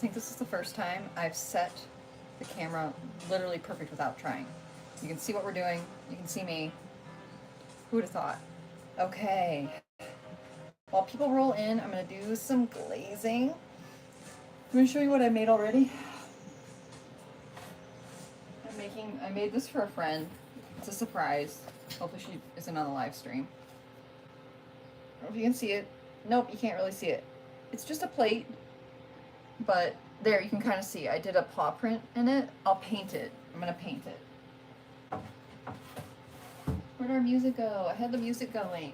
think this is the first time I've set the camera literally perfect without trying. You can see what we're doing. You can see me. Who would have thought? Okay. While people roll in, I'm going to do some glazing. I'm going to show you what I made already. I made this for a friend. It's a surprise. Hopefully she isn't on the live stream. I don't know if you can see it. Nope, you can't really see it. It's just a plate, but there, you can kind of see. I did a paw print in it. I'll paint it. I'm going to paint it. Where'd our music go? I had the music going.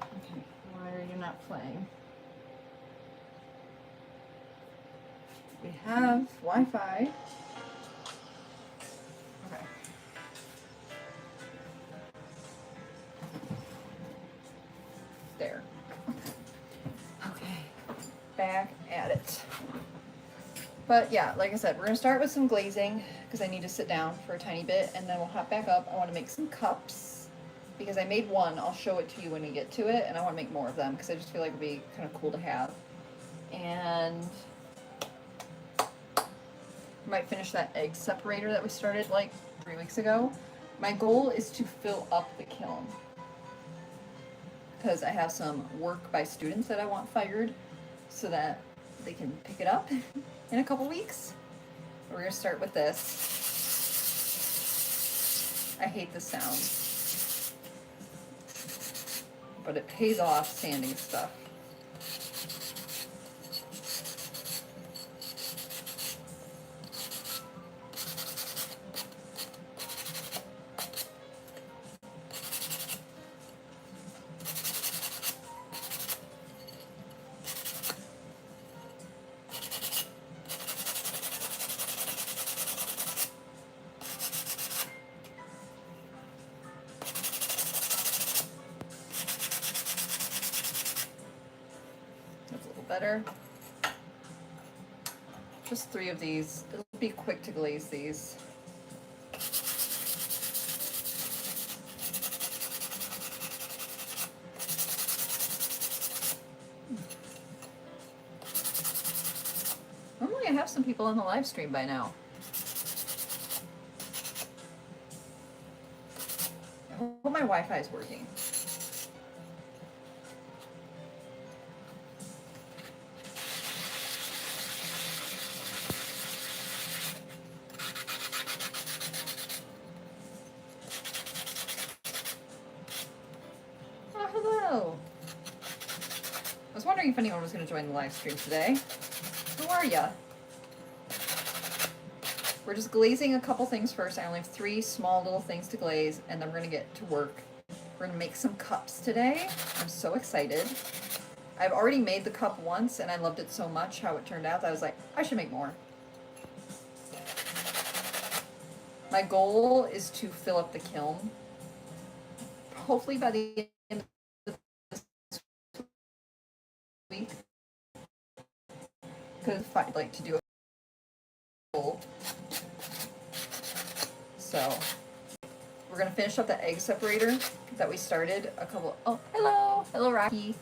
Okay, why are you not playing? We have Wi-Fi. Okay. There. Okay. Back at it. But yeah, like I said, we're gonna start with some glazing because I need to sit down for a tiny bit, and then we'll hop back up. I want to make some cups because I made one. I'll show it to you when we get to it, and I want to make more of them because I just feel like it'd be kind of cool to have. And I might finish that egg separator that we started like 3 weeks ago. My goal is to fill up the kiln because I have some work by students that I want fired so that they can pick it up in a couple weeks. We're gonna start with this. I hate the sound, but it pays off sanding stuff. Better. Just 3 of these. It'll be quick to glaze these. Normally I have some people on the live stream by now. I hope my Wi-Fi is working. If anyone was going to join the live stream today. Who are ya? We're just glazing a couple things first. I only have 3 small little things to glaze, and then we're going to get to work. We're going to make some cups today. I'm so excited. I've already made the cup once, and I loved it so much how it turned out that I was like, I should make more. My goal is to fill up the kiln. Hopefully by the end of this week. Because I'd like to do a full. So we're gonna finish up the egg separator that we started a couple. Oh, hello, Rocky.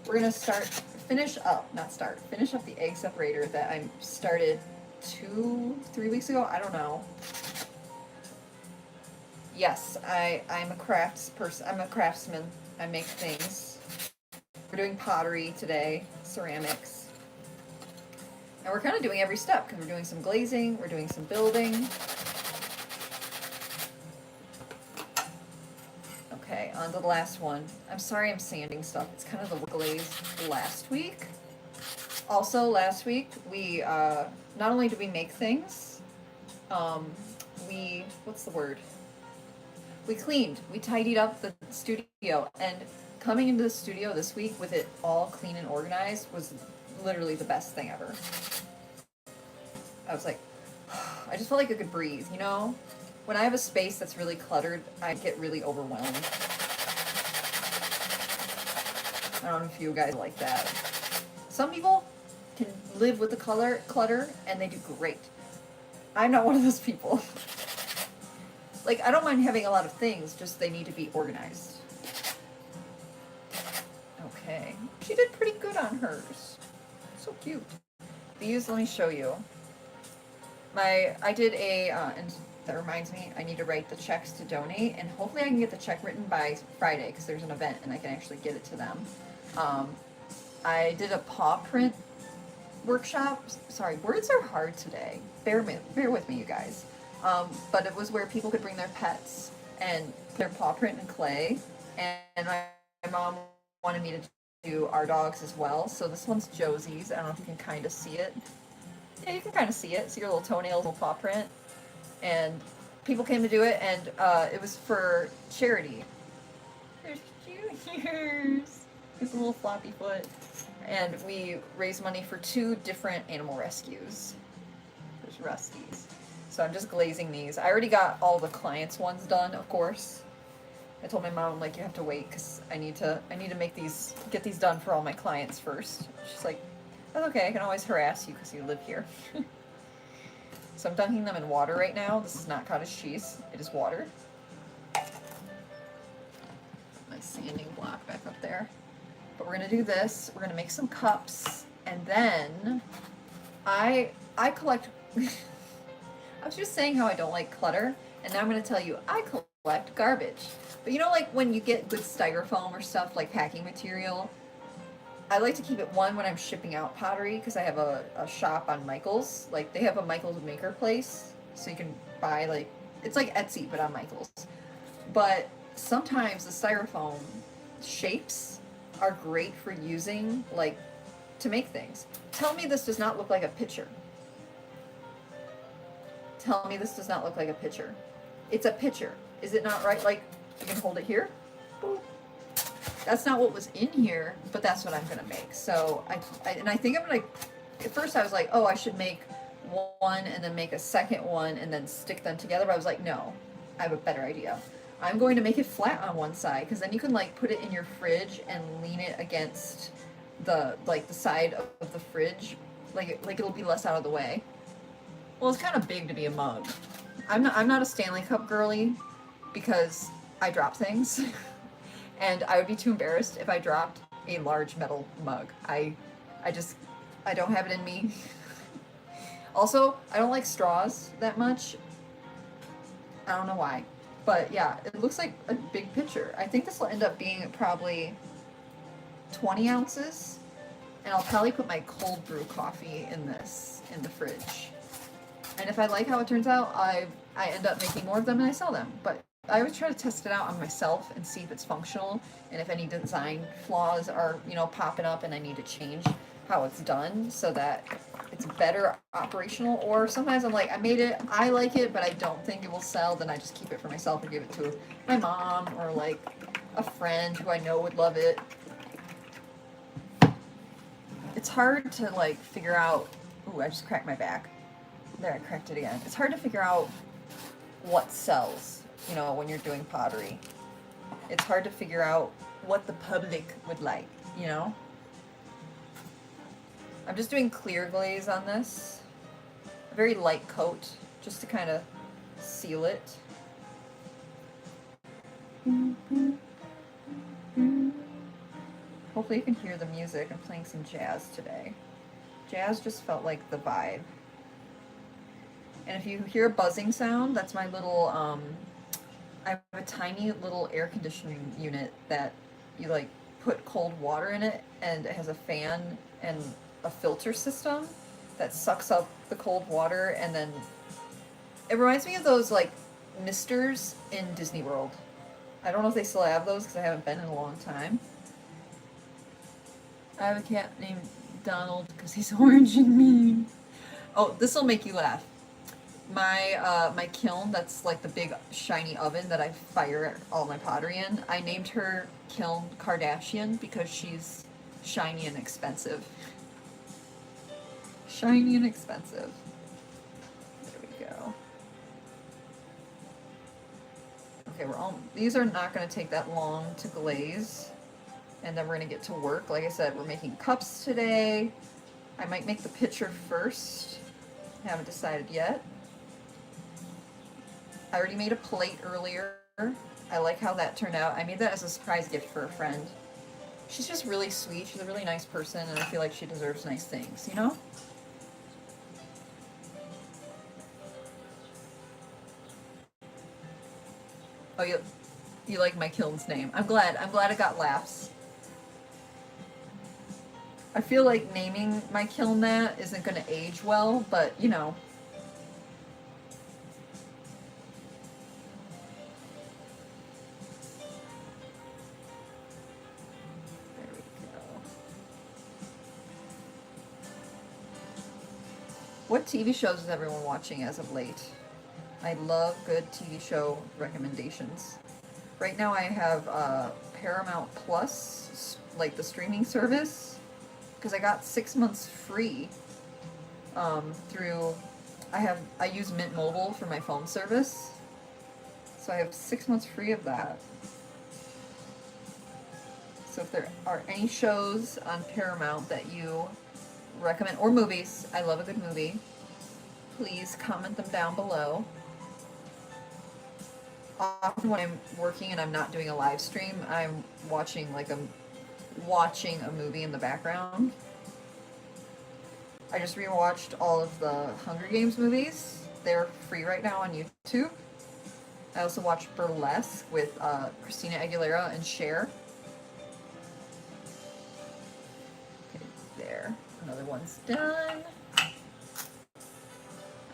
We're gonna finish up the egg separator that I started 2-3 weeks ago. I don't know. Yes, I'm a craftsperson. I'm a craftsman. I make things. We're doing pottery today, ceramics. And we're kind of doing every step because we're doing some glazing, we're doing some building. Okay, on to the last one. I'm sorry I'm sanding stuff. It's kind of the glaze last week. Also, last week, we, not only did we make things, what's the word? We cleaned, we tidied up the studio, and coming into the studio this week with it all clean and organized was literally the best thing ever. I was like, I just felt like I could breathe, you know? When I have a space that's really cluttered, I get really overwhelmed. I don't know if you guys like that. Some people can live with the clutter and they do great. I'm not one of those people. Like, I don't mind having a lot of things, just they need to be organized. okay. She did pretty good on hers. So cute. These, let me show you. I did and that reminds me, I need to write the checks to donate, and hopefully I can get the check written by Friday, because there's an event and I can actually get it to them. I did a paw print workshop. Sorry, words are hard today. Bear with me, you guys. But it was where people could bring their pets and put their paw print in clay, and my mom wanted me to do our dogs as well. So this one's Josie's. I don't know if you can kind of see it. Yeah, you can kind of see it. See your little toenails, little paw print. And people came to do it, and it was for charity. There's Juniors. He's a little floppy foot. And we raised money for 2 different animal rescues. There's Rusty's. So I'm just glazing these. I already got all the clients' ones done, of course. I told my mom, like, you have to wait because I need to get these done for all my clients first. She's like, that's okay, I can always harass you because you live here. So I'm dunking them in water right now. This is not cottage cheese, it is water. My sanding block back up there. But we're gonna do this, we're gonna make some cups, and then I collect, I was just saying how I don't like clutter, and now I'm gonna tell you, I collect garbage. But you know, like when you get good styrofoam or stuff, like packing material, I like to keep it when I'm shipping out pottery, because I have a shop on Michaels. Like, they have a Michaels maker place, so you can buy, like, it's like Etsy, but on Michaels. But sometimes the styrofoam shapes are great for using, like, to make things. Tell me this does not look like a pitcher. Tell me this does not look like a pitcher. It's a pitcher. Is it not right? Like, you can hold it here. Boop. That's not what was in here, but that's what I'm gonna make. So I think I'm gonna, at first I was like, oh, I should make one and then make a second one and then stick them together. But I was like, no, I have a better idea. I'm going to make it flat on one side, because then you can like put it in your fridge and lean it against the side of the fridge, like it'll be less out of the way. Well, it's kind of big to be a mug. I'm not a Stanley Cup girly because I drop things. And I would be too embarrassed if I dropped a large metal mug. I don't have it in me. Also, I don't like straws that much. I don't know why. But yeah, it looks like a big pitcher. I think this will end up being probably 20 ounces. And I'll probably put my cold brew coffee in the fridge. And if I like how it turns out, I end up making more of them and I sell them. But I always try to test it out on myself and see if it's functional, and if any design flaws are, popping up and I need to change how it's done so that it's better operational. Or sometimes I'm like, I made it, I like it, but I don't think it will sell, then I just keep it for myself and give it to my mom or like a friend who I know would love it. It's hard to like figure out, ooh, I just cracked my back. There, I cracked it again. It's hard to figure out what sells. When you're doing pottery, it's hard to figure out what the public would like, I'm just doing clear glaze on this, a very light coat, just to kind of seal it. Hopefully you can hear the music. I'm playing some jazz today. Jazz just felt like the vibe. And if you hear a buzzing sound, that's my little, I have a tiny little air conditioning unit that you like put cold water in it, and it has a fan and a filter system that sucks up the cold water, and then it reminds me of those like misters in Disney World. I don't know if they still have those because I haven't been in a long time. I have a cat named Donald because he's orange and mean. Oh, this will make you laugh. My kiln, that's like the big shiny oven that I fire all my pottery in, I named her Kiln Kardashian because she's shiny and expensive. Shiny and expensive. There we go. Okay, these are not going to take that long to glaze. And then we're going to get to work. Like I said, we're making cups today. I might make the pitcher first. Haven't decided yet. I already made a plate earlier. I like how that turned out. I made that as a surprise gift for a friend. She's just really sweet. She's a really nice person, and I feel like she deserves nice things, you know? Oh, you like my kiln's name. I'm glad it got laughs. I feel like naming my kiln that isn't going to age well, but, you know. There we go. What TV shows is everyone watching as of late? I love good TV show recommendations. Right now I have Paramount Plus, like the streaming service, because I got 6 months free through, I use Mint Mobile for my phone service, so I have 6 months free of that. So if there are any shows on Paramount that you recommend, or movies, I love a good movie, please comment them down below. Often when I'm working and I'm not doing a live stream, I'm watching a movie in the background. I just rewatched all of the Hunger Games movies. They're free right now on YouTube. I also watched Burlesque with Christina Aguilera and Cher. Okay, there. Another one's done.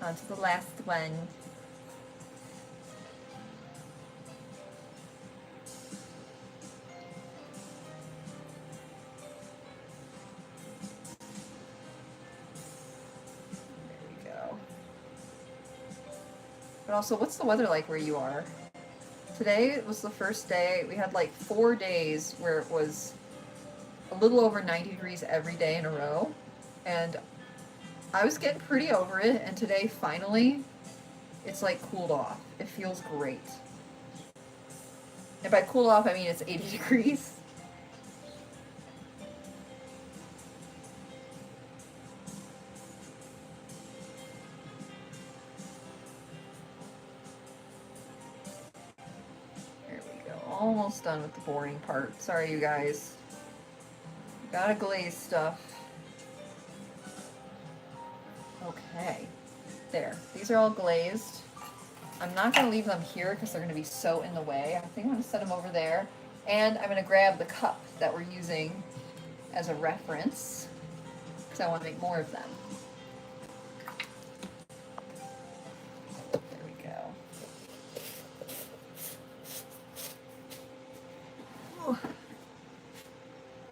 On to the last one. But also, what's the weather like where you are? Today was the first day. We had like 4 days where it was a little over 90 degrees every day in a row. And I was getting pretty over it. And today, finally, it's like cooled off. It feels great. And by cool off, I mean it's 80 degrees. Almost done with the boring part. Sorry, you guys. Gotta glaze stuff. Okay. There. These are all glazed. I'm not going to leave them here because they're going to be so in the way. I think I'm going to set them over there. And I'm going to grab the cup that we're using as a reference because I want to make more of them.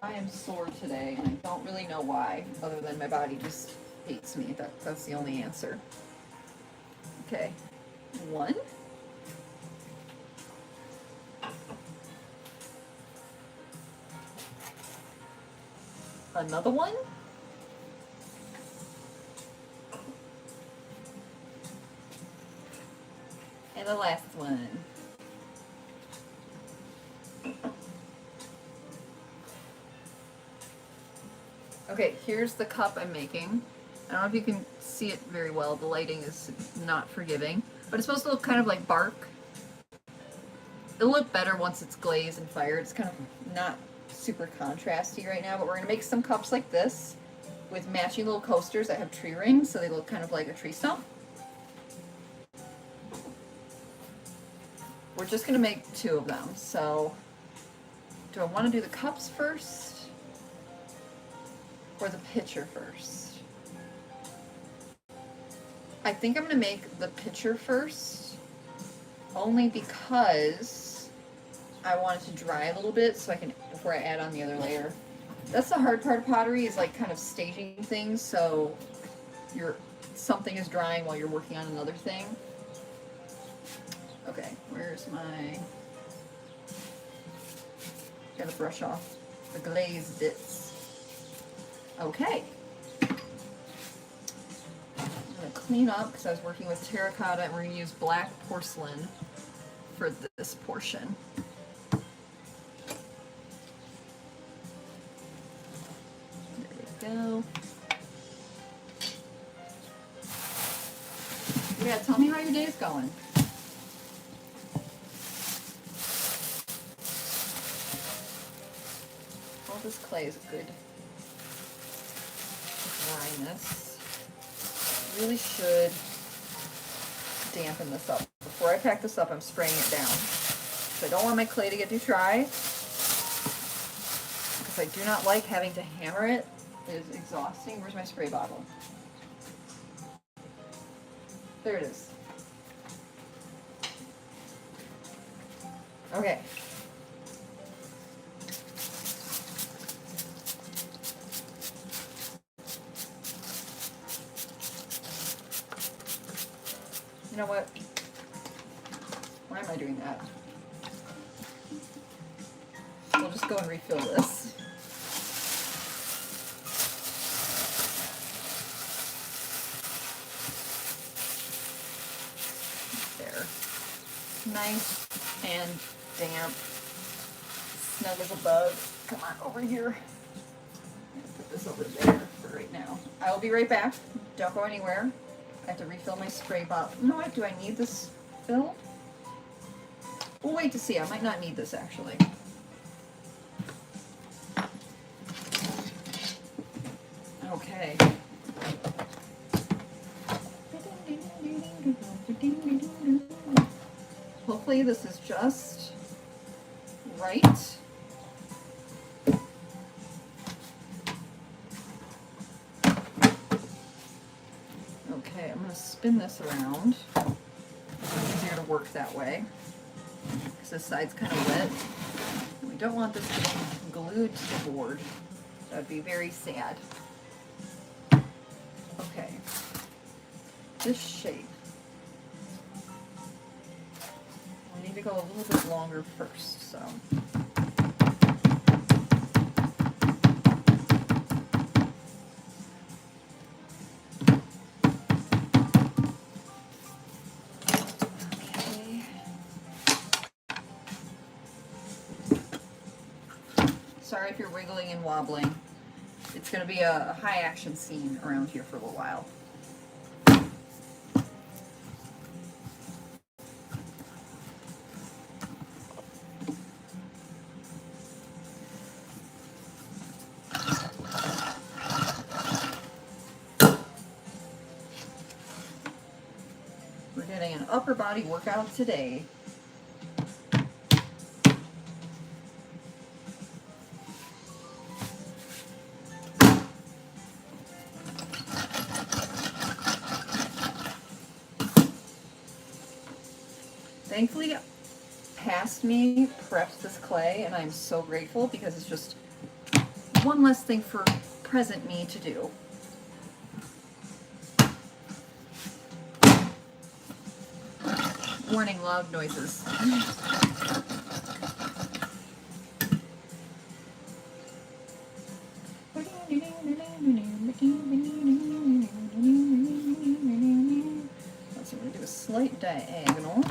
I am sore today, and I don't really know why, other than my body just hates me. That's the only answer. Okay, 1. Another one. And the last one. Okay, here's the cup I'm making. I don't know if you can see it very well. The lighting is not forgiving. But it's supposed to look kind of like bark. It'll look better once it's glazed and fired. It's kind of not super contrasty right now, but we're going to make some cups like this with matching little coasters that have tree rings, so they look kind of like a tree stump. We're just going to make 2 of them. So, do I want to do the cups first? Or the pitcher first? I think I'm going to make the pitcher first, only because I want it to dry a little bit so I can, before I add on the other layer. That's the hard part of pottery, is like kind of staging things so something is drying while you're working on another thing. Okay, where's my... Gotta brush off the glazed bits. Okay. I'm going to clean up because I was working with terracotta, and we're going to use black porcelain for this portion. There we go. Yeah, tell me how your day's going. clay is good dryness. Really should dampen this up. Before I pack this up, I'm spraying it down. So I don't want my clay to get too dry, because I do not like having to hammer it. It is exhausting. Where's my spray bottle? There it is. Okay. You know what? Why am I doing that? We'll just go and refill this. There. Nice and damp. Snug as a bug. Come on, over here. I'm gonna put this over there for right now. I will be right back. Don't go anywhere. I have to refill my spray bottle. No, do I need this filled? We'll wait to see. I might not need this actually. Okay. Hopefully this is just right. Okay, I'm going to spin this around. It's easier to work that way because this side's kind of wet. We don't want this getting glued to the board. That would be very sad. Okay, this shape. I need to go a little bit longer first, so. Okay. Sorry if you're wiggling and wobbling. It's going to be a high action scene around here for a little while. We're getting an upper body workout today. Thankfully, Past Me prepped this clay, and I'm so grateful because it's just one less thing for present me to do. Warning, loud noises. So I'm going to do a slight diagonal.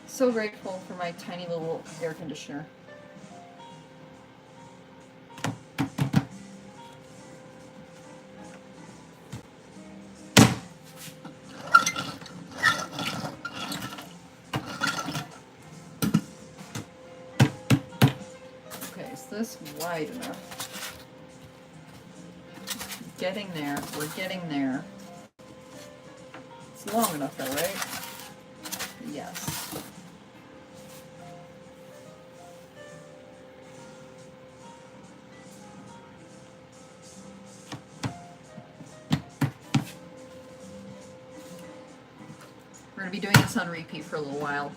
So grateful for my tiny little air conditioner. Okay, is this wide enough? Getting there. We're getting there. It's long enough though, right? Yes. We're going to be doing this on repeat for a little while.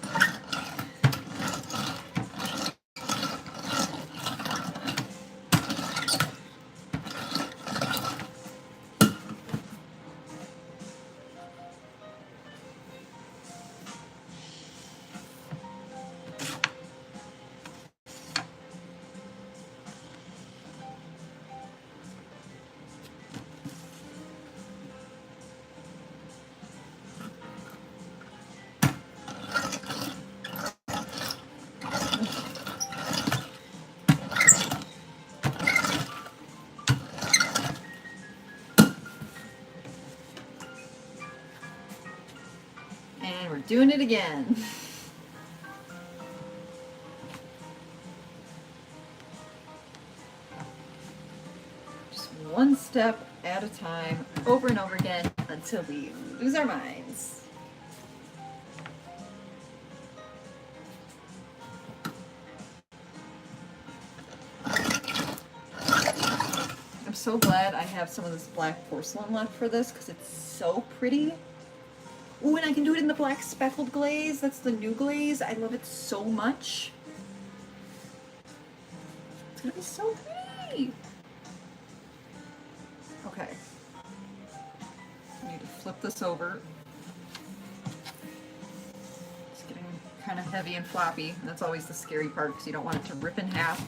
And we're doing it again. Just one step at a time, over and over again, until we lose our minds. I'm so glad I have some of this black porcelain left for this because it's so pretty. Ooh, and I can do it in the black speckled glaze. That's the new glaze. I love it so much. It's gonna be so pretty. Okay. I need to flip this over. It's getting kind of heavy and floppy. That's always the scary part because you don't want it to rip in half.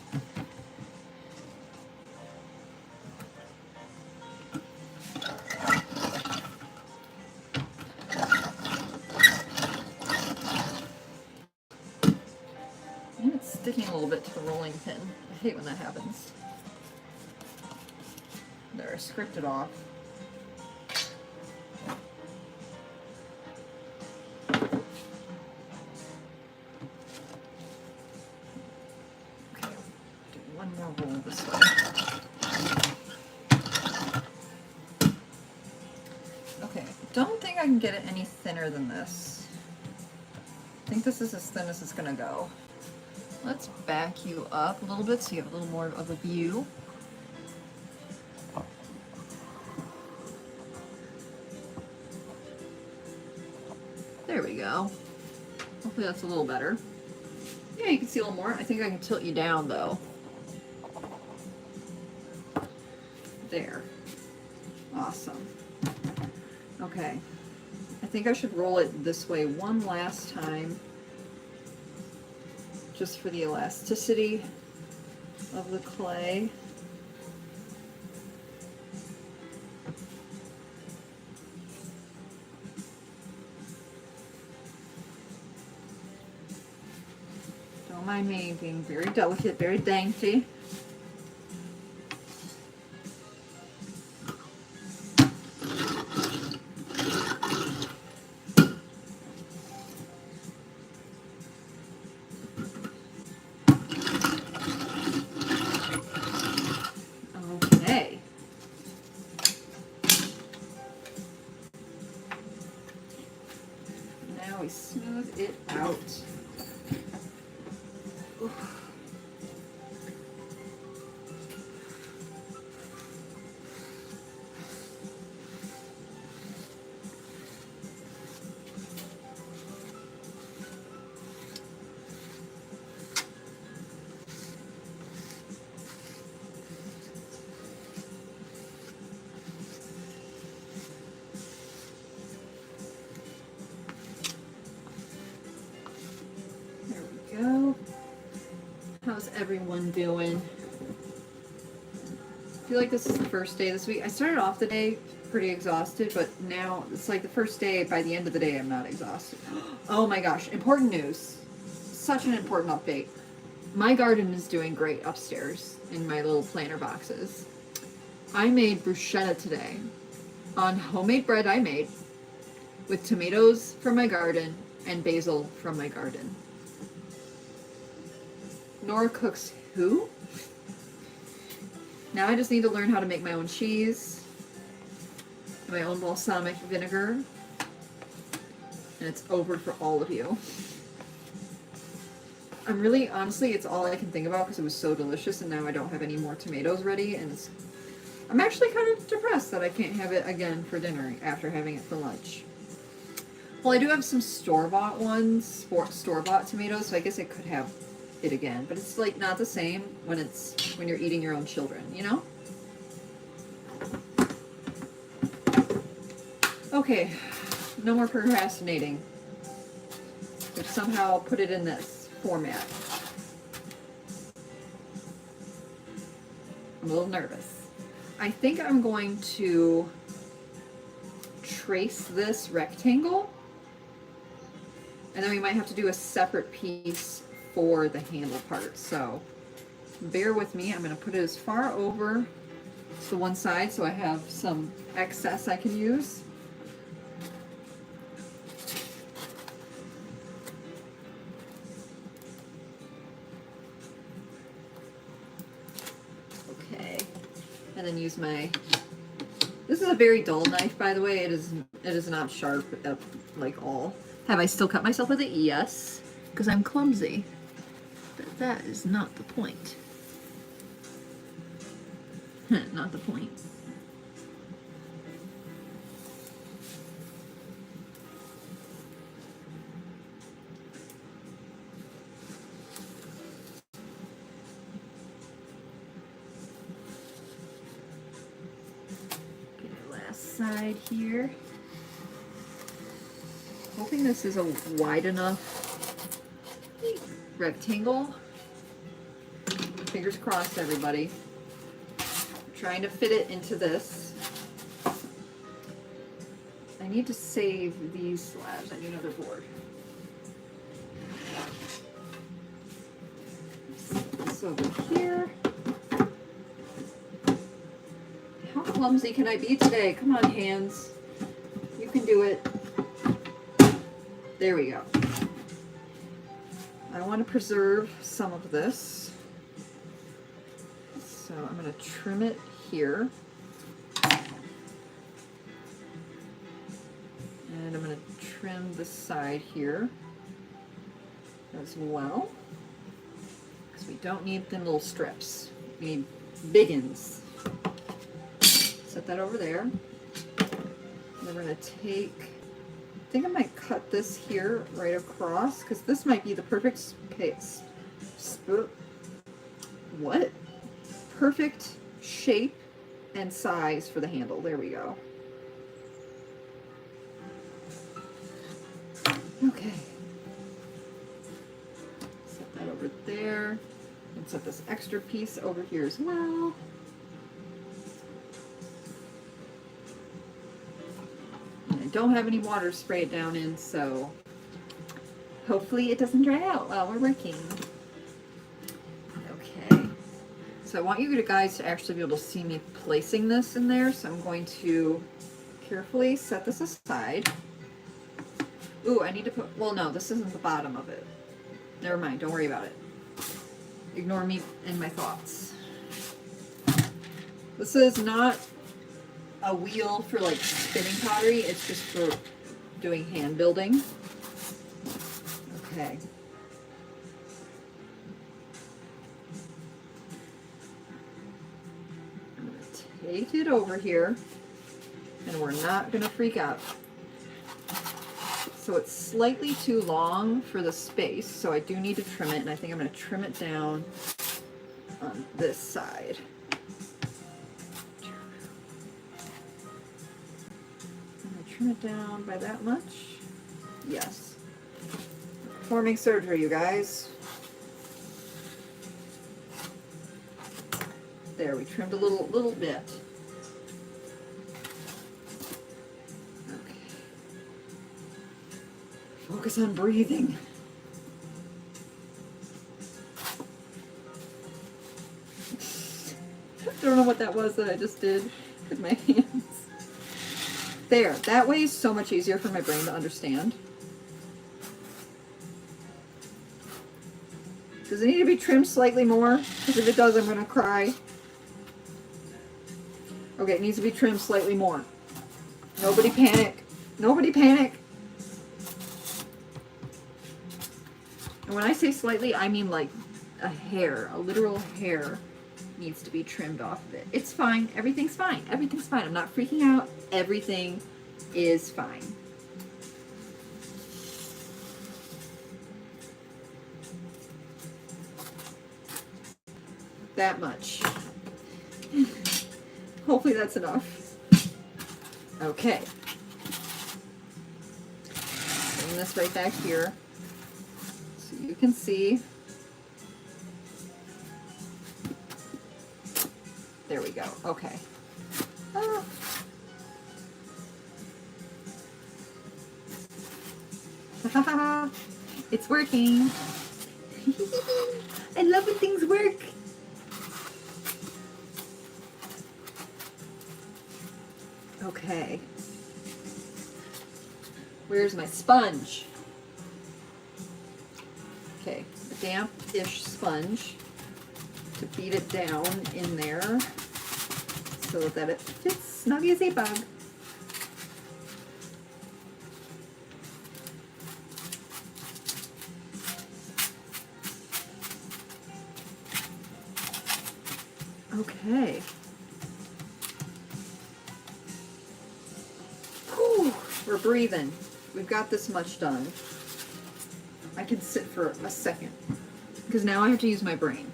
Sticking a little bit to the rolling pin. I hate when that happens. There, I scraped it off. Okay, do one more roll this way. Okay, don't think I can get it any thinner than this. I think this is as thin as it's gonna go. Let's back you up a little bit so you have a little more of a view. There we go. Hopefully that's a little better. Yeah, you can see a little more. I think I can tilt you down though. There. Awesome. Okay. I think I should roll it this way one last time, just for the elasticity of the clay. Don't mind me being very delicate, very dainty. Smooth it out. Oof. Go. How's everyone doing? I feel like this is the first day this week. I started off the day pretty exhausted, but now it's like the first day. By the end of the day, I'm not exhausted. Oh my gosh, important news. Such an important update. My garden is doing great upstairs in my little planter boxes. I made bruschetta today on homemade bread I made with tomatoes from my garden and basil from my garden. Nora cooks who? Now I just need to learn how to make my own cheese, my own balsamic vinegar, and it's over for all of you. I'm really, honestly, it's all I can think about because it was so delicious, and now I don't have any more tomatoes ready, and I'm actually kind of depressed that I can't have it again for dinner after having it for lunch. Well, I do have some store-bought ones, store-bought tomatoes, so I guess I could have it again, but it's like not the same when you're eating your own children, you know? Okay, no more procrastinating. We've somehow put it in this format. I'm a little nervous. I think I'm going to trace this rectangle, and then we might have to do a separate piece for the handle part, so bear with me. I'm going to put it as far over to the one side so I have some excess I can use. and then use my, this is a very dull knife, by the way. It is not sharp at like all. Have I still cut myself with it? Yes, because I'm clumsy. But that is not the point. Not the point. Side here. Hoping this is a wide enough rectangle. Fingers crossed, everybody. Trying to fit it into this. I need to save these slabs. I need another board. Set this over here. How clumsy can I be today? Come on, hands. You can do it. There we go. I want to preserve some of this. So I'm going to trim it here. And I'm going to trim the side here as well. Because we don't need thin little strips. We need biggins. Set that over there. And then we're going to take, I think I might cut this here right across because this might be the perfect space. What? Perfect shape and size for the handle. There we go. Okay. Set that over there. And set this extra piece over here as well. Don't have any water sprayed down in, so hopefully it doesn't dry out while we're working. Okay, so I want you guys to actually be able to see me placing this in there, so I'm going to carefully set this aside. Ooh, I need to put, well no, this isn't the bottom of it. Never mind, don't worry about it. Ignore me and my thoughts. This is not a wheel for like spinning pottery, it's just for doing hand building. Okay. I'm going to take it over here, and we're not going to freak out. So it's slightly too long for the space, so I do need to trim it, and I think I'm going to trim it down on this side. Trim it down by that much. Yes. Performing surgery, you guys. There, we trimmed a little bit. Okay. Focus on breathing. I don't know what that was that I just did with my hands. There, that way is so much easier for my brain to understand. Does it need to be trimmed slightly more? Because if it does, I'm going to cry. Okay, it needs to be trimmed slightly more. Nobody panic. Nobody panic. And when I say slightly, I mean like a hair, a literal hair needs to be trimmed off of it. It's fine. Everything's fine. Everything's fine. I'm not freaking out. Everything is fine. That much. Hopefully that's enough. Okay. Bring this right back here so you can see. There we go. Okay. Ah. It's working. I love when things work. Okay. Where's my sponge? Okay, a damp-ish sponge to beat it down in there. so that it fits snug as a bug. Okay. Whew, we're breathing. We've got this much done. I can sit for a second because now I have to use my brain.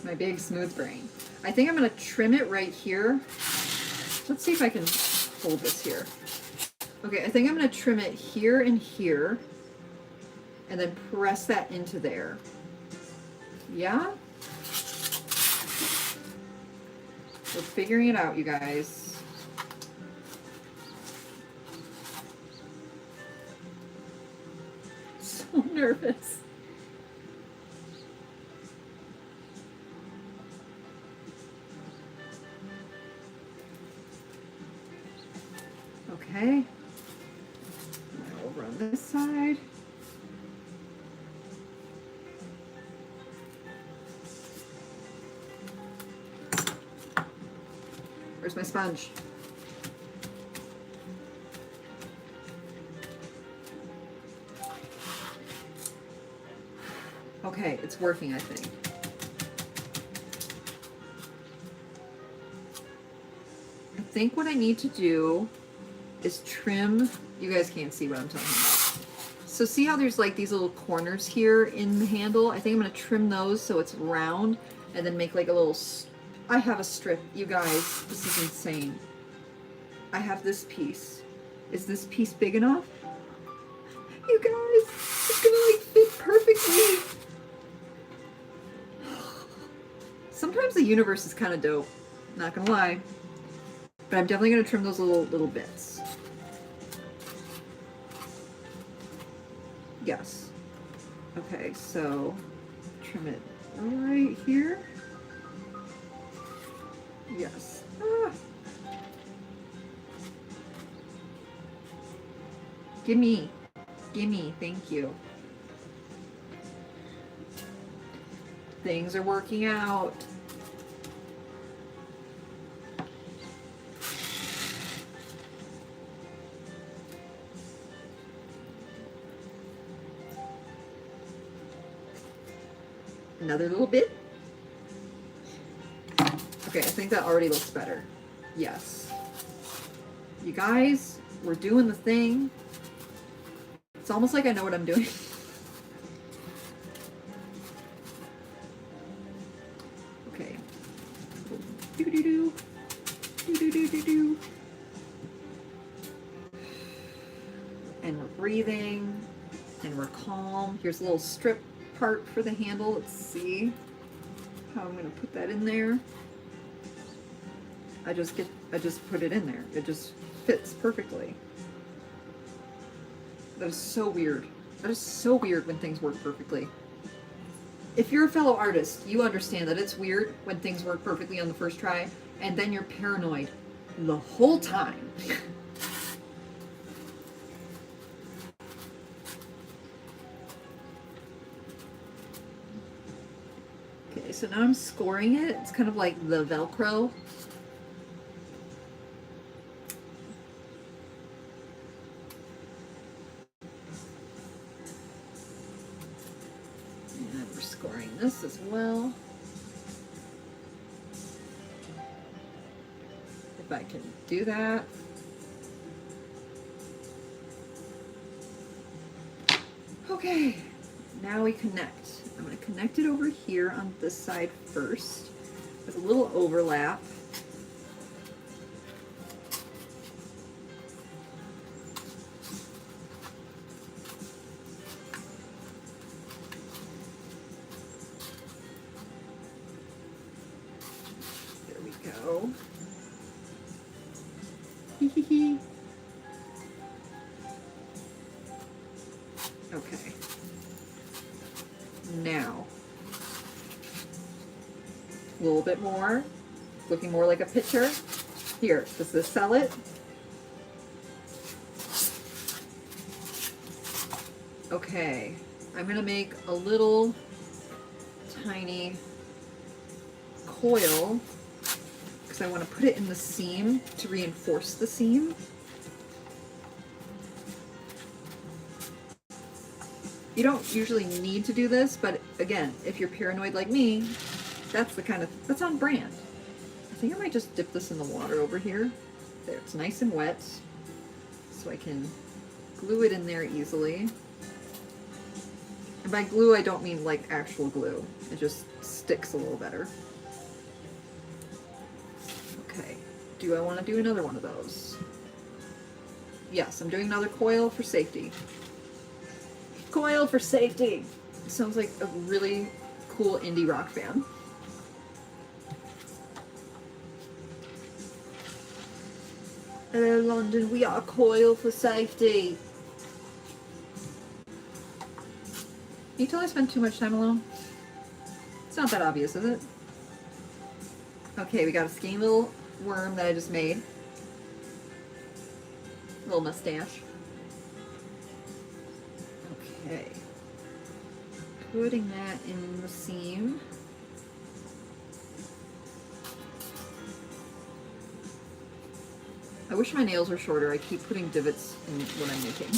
My big smooth brain. I think I'm going to trim it right here. Let's see if I can hold this here. Okay, I think I'm going to trim it here and here. And then press that into there. Yeah? We're figuring it out, you guys. So nervous. Okay. Now over on this side. Where's my sponge? Okay, it's working, I think. I think what I need to do is trim. You guys can't see what I'm talking about. So see how there's like these little corners here in the handle? I think I'm going to trim those so it's round and then make like a little... I have a strip. You guys, this is insane. I have this piece. Is this piece big enough? You guys, it's going to like fit perfectly. Sometimes the universe is kind of dope. Not going to lie. But I'm definitely going to trim those little bits. Yes. Okay, so trim it right here. Yes. Ah. Gimme. Gimme. Thank you. Things are working out. Another little bit. Okay, I think that already looks better. Yes. You guys, we're doing the thing. It's almost like I know what I'm doing. Okay. Do-do-do. Do-do-do-do-do. And we're breathing. And we're calm. Here's a little strip part for the handle. Let's see how I'm going to put that in there. I just put it in there. It just fits perfectly. That is so weird. That is so weird when things work perfectly. If you're a fellow artist, you understand that it's weird when things work perfectly on the first try, and then you're paranoid the whole time. Okay, so now I'm scoring it. It's kind of like the Velcro. This as well. If I can do that. Okay, now we connect. I'm going to connect it over here on this side first. There's a little overlap. Okay. Now, a little bit more, looking more like a picture. Here, does this sell it? Okay, I'm gonna make a little tiny coil because I want to put it in the seam to reinforce the seam. You don't usually need to do this, but again, if you're paranoid like me, that's on brand. I think I might just dip this in the water over here. There, it's nice and wet, so I can glue it in there easily. And by glue, I don't mean like actual glue. It just sticks a little better. Okay, do I want to do another one of those? Yes, I'm doing another coil for safety. Coil for safety! Sounds like a really cool indie rock band. Hello London, we are coil for safety. Can you tell I spend too much time alone? It's not that obvious, is it? Okay, we got a skinny little worm that I just made. Little mustache. Okay. Putting that in the seam. I wish my nails were shorter. I keep putting divots in what I'm making.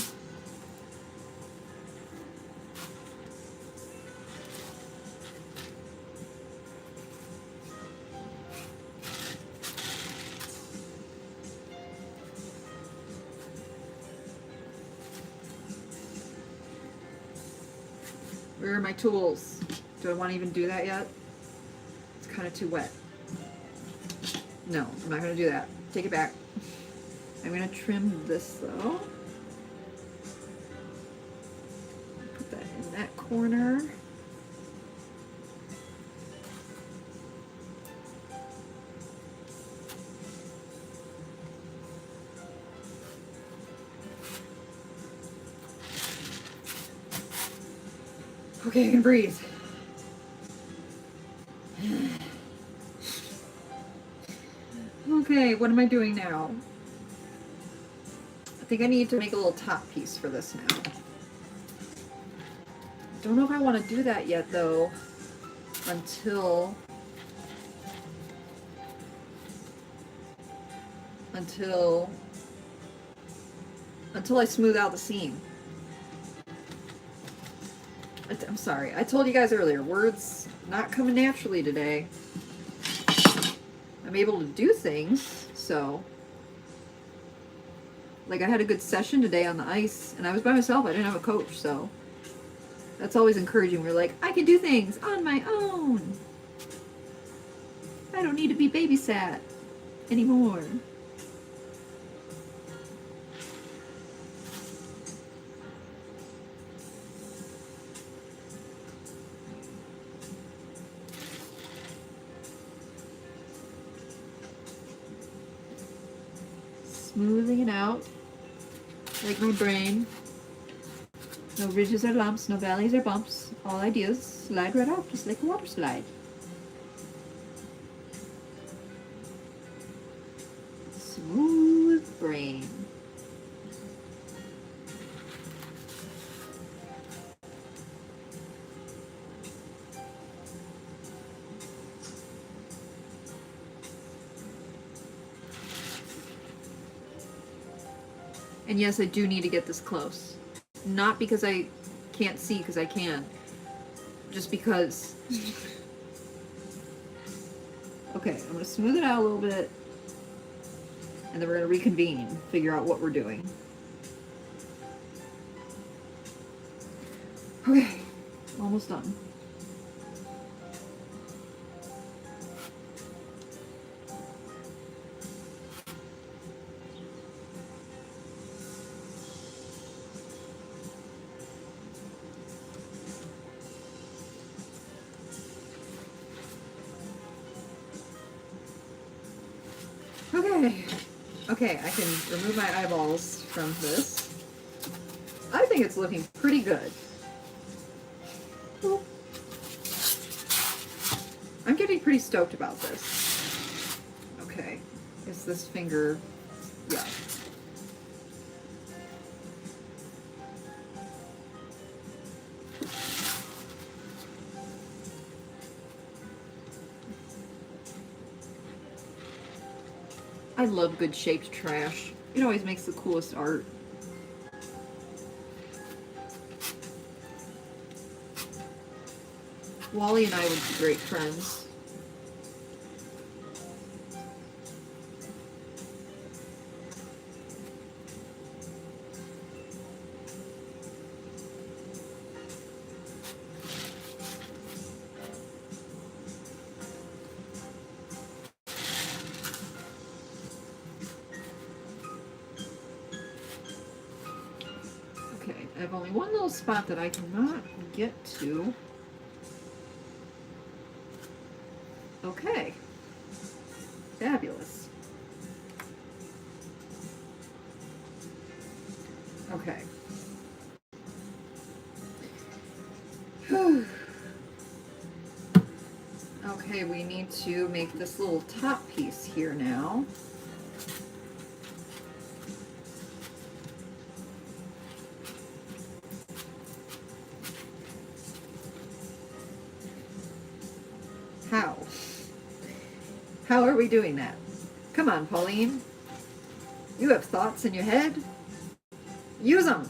Where are my tools? Do I want to even do that yet? It's kind of too wet. No, I'm not going to do that. Take it back. I'm going to trim this though. Put that in that corner. Okay, I can breathe. Okay, what am I doing now? I think I need to make a little top piece for this now. Don't know if I want to do that yet though, until I smooth out the seam. I'm sorry, I told you guys earlier, words not coming naturally today. I'm able to do things, so. Like I had a good session today on the ice, and I was by myself, I didn't have a coach, so. That's always encouraging. We're like, I can do things on my own. I don't need to be babysat anymore. Smoothing it out, like my brain. No ridges or lumps, no valleys or bumps. All ideas slide right off, just like a water slide. Smooth brain. And yes, I do need to get this close. Not because I can't see, because I can. Just because. Okay, I'm going to smooth it out a little bit. And then we're going to reconvene, figure out what we're doing. Okay, almost done. Okay, I can remove my eyeballs from this. I think it's looking pretty good. I'm getting pretty stoked about this. Okay, is this finger, yeah. I love good shaped trash. It always makes the coolest art. Wally and I would be great friends. Okay, I have only one little spot that I cannot get to. Okay. Fabulous. Okay. Okay, we need to make this little top piece here now. How? How are we doing that? Come on, Pauline. You have thoughts in your head? Use them!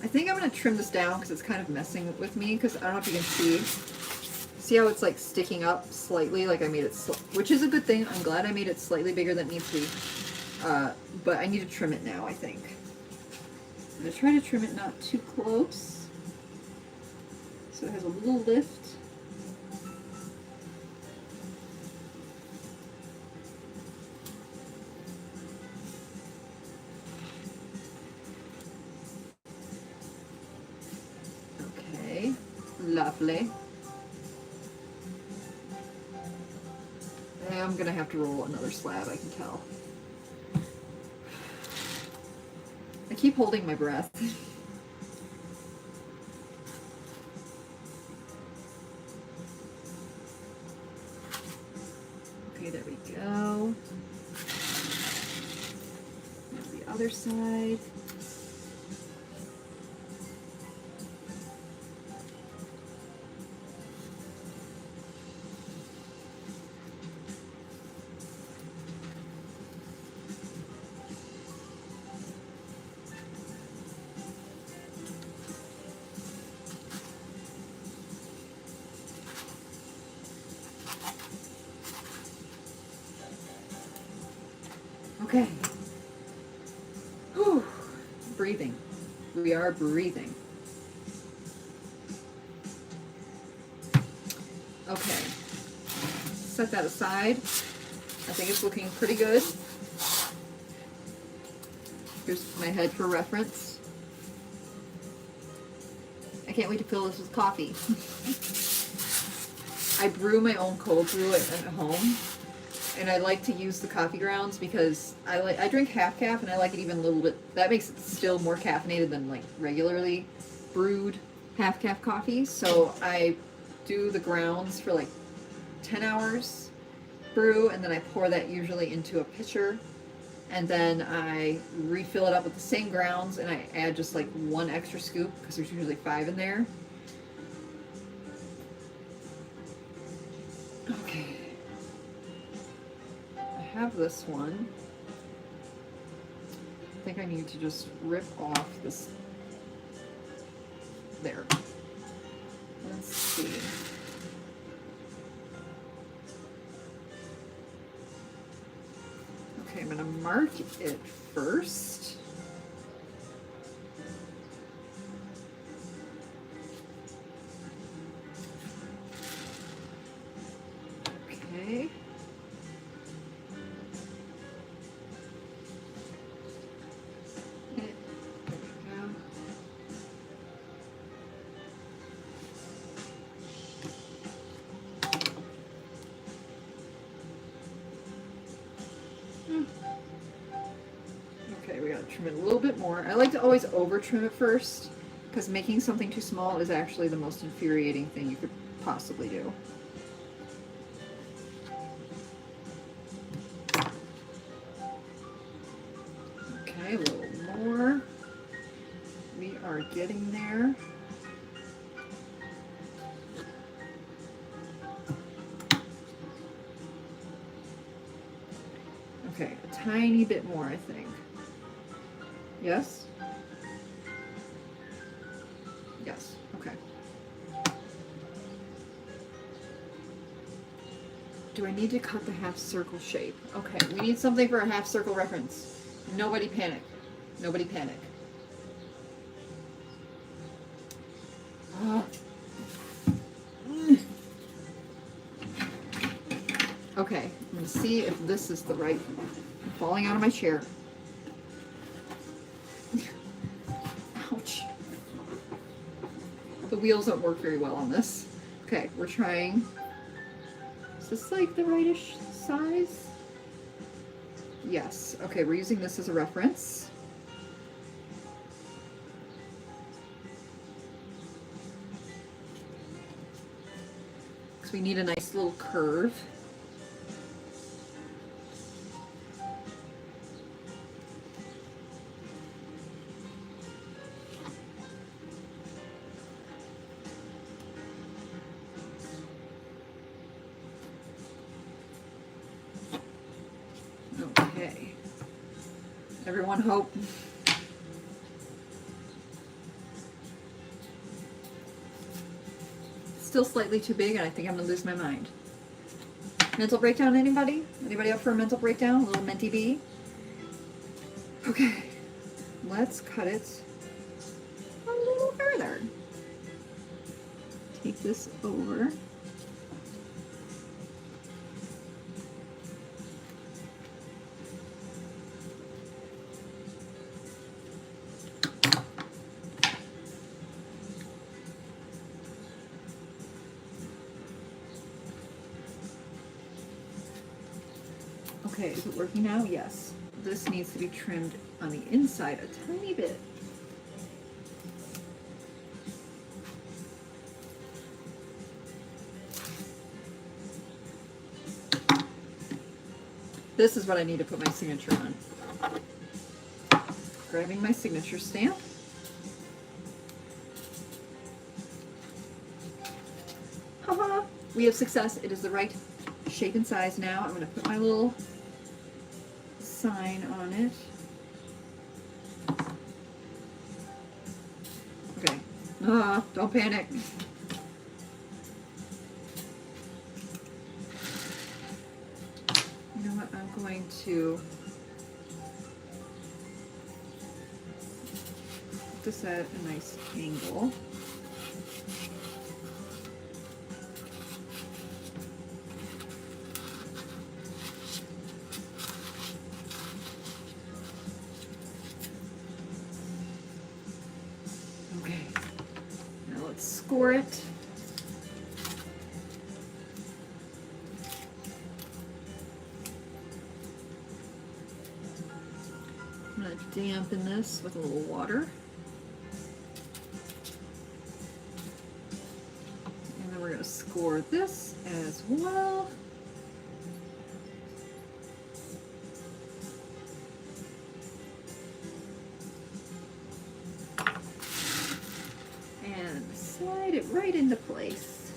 I think I'm going to trim this down because it's kind of messing with me, because I don't know if you can see. See how it's like sticking up slightly, like I made it, which is a good thing. I'm glad I made it slightly bigger than it needs to be. But I need to trim it now, I think. I'm going to try to trim it not too close, so it has a little lift. Okay, lovely. I'm going to have to roll another slab, I can tell. I keep holding my breath. Okay, there we go. There's the other side. Okay. Whew. Breathing. We are breathing. Okay. Set that aside. I think it's looking pretty good. Here's my head for reference. I can't wait to fill this with coffee. I brew my own cold brew at home. And I like to use the coffee grounds because I drink half calf, and I like it even a little bit. That makes it still more caffeinated than like regularly brewed half calf coffee. So I do the grounds for like 10 hours brew, and then I pour that usually into a pitcher, and then I refill it up with the same grounds, and I add just like one extra scoop because there's usually 5 in there. Okay. I have this one. I think I need to just rip off this. There. Let's see. Okay, I'm going to mark it first. Okay. Okay, we gotta trim it a little bit more. I like to always over trim it first, because making something too small is actually the most infuriating thing you could possibly do. Okay, a little more. We are getting there. Okay, a tiny bit more, I think. Yes? Yes, okay. Do I need to cut the half circle shape? Okay, we need something for a half circle reference. Nobody panic. Nobody panic. Okay, I'm gonna see if this is the right. I'm falling out of my chair. Ouch. The wheels don't work very well on this. Okay, we're trying. Is this like the rightish size? Yes. Okay, we're using this as a reference. Because we need a nice little curve. Okay. Everyone hope. Still slightly too big, and I think I'm gonna lose my mind. Mental breakdown, anybody? Anybody up for a mental breakdown? A little menti bee? Okay. Let's cut it a little further. Take this over. Okay, is it working now? Yes. This needs to be trimmed on the inside a tiny bit. This is what I need to put my signature on. Grabbing my signature stamp. Haha! We have success. It is the right shape and size now. I'm going to put my little sign on it. Okay. Don't panic. You know what? I'm going to put this at a nice angle. Score it. I'm going to dampen this with a little water. And then we're going to score this as well. Slide it right into place.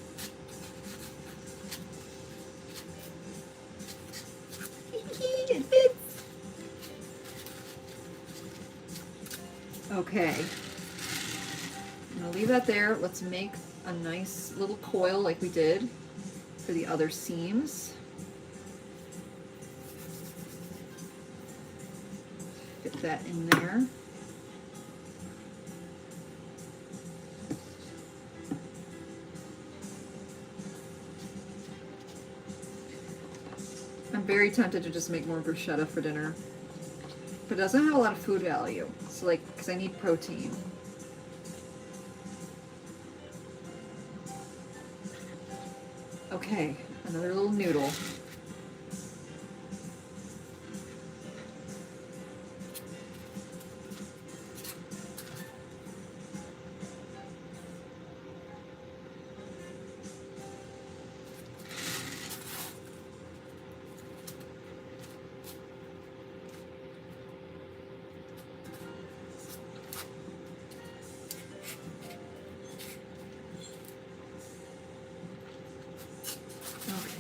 It fits. Okay. I'm gonna leave that there. Let's make a nice little coil like we did for the other seams. Fit that in there. I'm very tempted to just make more bruschetta for dinner, but it doesn't have a lot of food value. So like, because I need protein. Okay, another little noodle.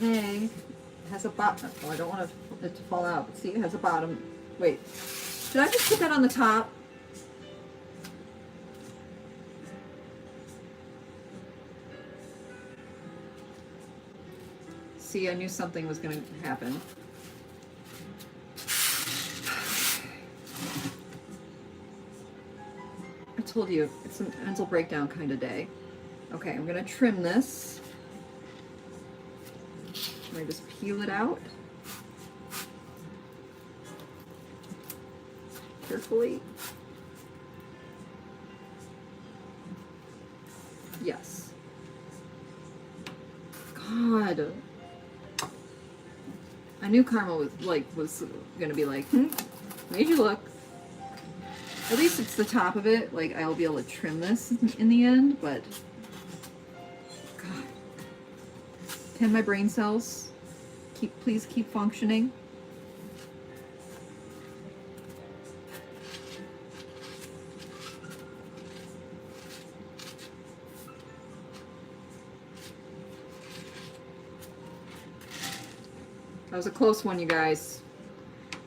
Okay, has a bottom. Oh, I don't want it to fall out. But see, it has a bottom. Wait, did I just put that on the top? See, I knew something was going to happen. I told you, it's a mental breakdown kind of day. Okay, I'm going to trim this. Can I just peel it out? Carefully. Yes. God. I knew Karma was gonna be like, made you look. At least it's the top of it. Like, I'll be able to trim this in the end, but God. Can my brain cells please keep functioning? That was a close one, you guys.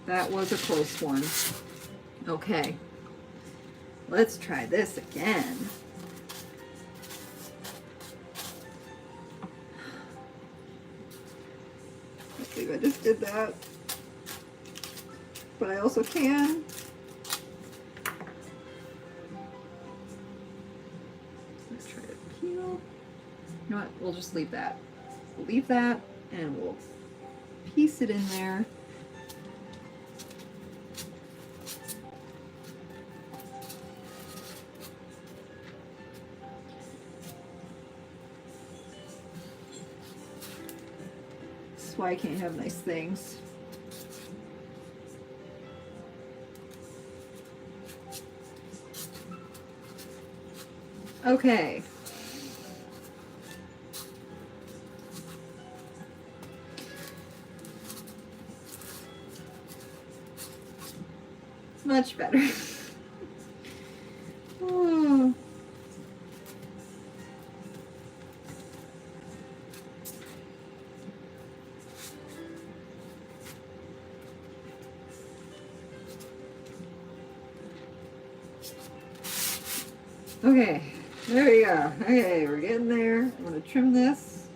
That was a close one. Okay. Let's try this again. I believe I just did that. But I also can. Let's try to peel. You know what? We'll just leave that. We'll leave that and we'll piece it in there. That's why I can't have nice things. Okay. Much better. Oh. Okay, there we go. Okay, we're getting there. I'm going to trim this.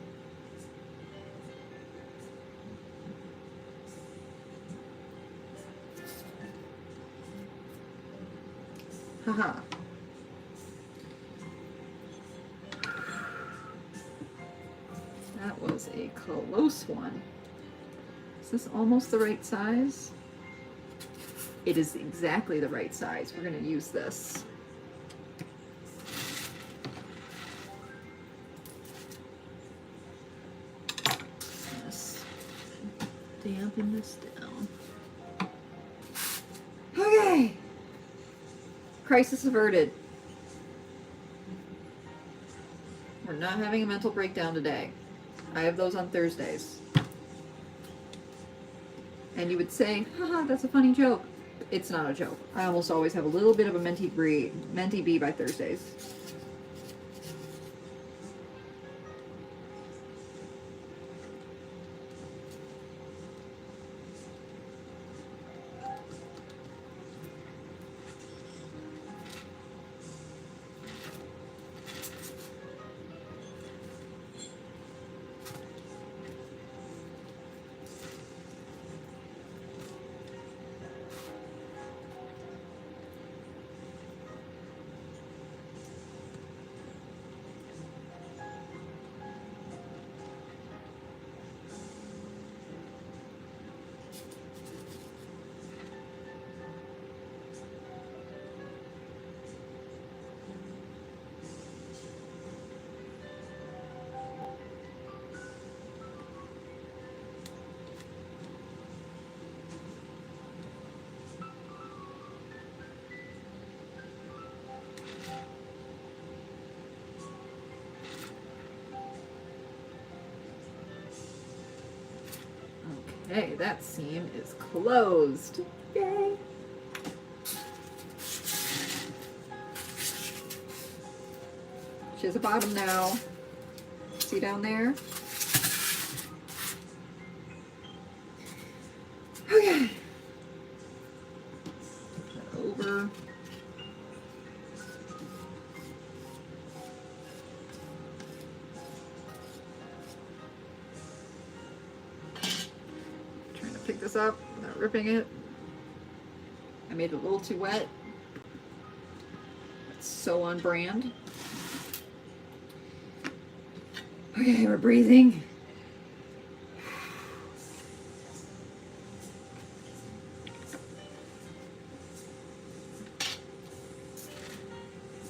Haha. That was a close one. Is this almost the right size? It is exactly the right size. We're going to use this. Let's dampen this down. Okay. Crisis averted. We're not having a mental breakdown today. I have those on Thursdays. And you would say, haha, that's a funny joke. It's not a joke. I almost always have a little bit of a mentee bee by Thursdays. Okay, that seam is closed. Yay! She has a bottom now. See down there? pick this up without ripping it. I made it a little too wet. It's so on brand. Okay, we're breathing.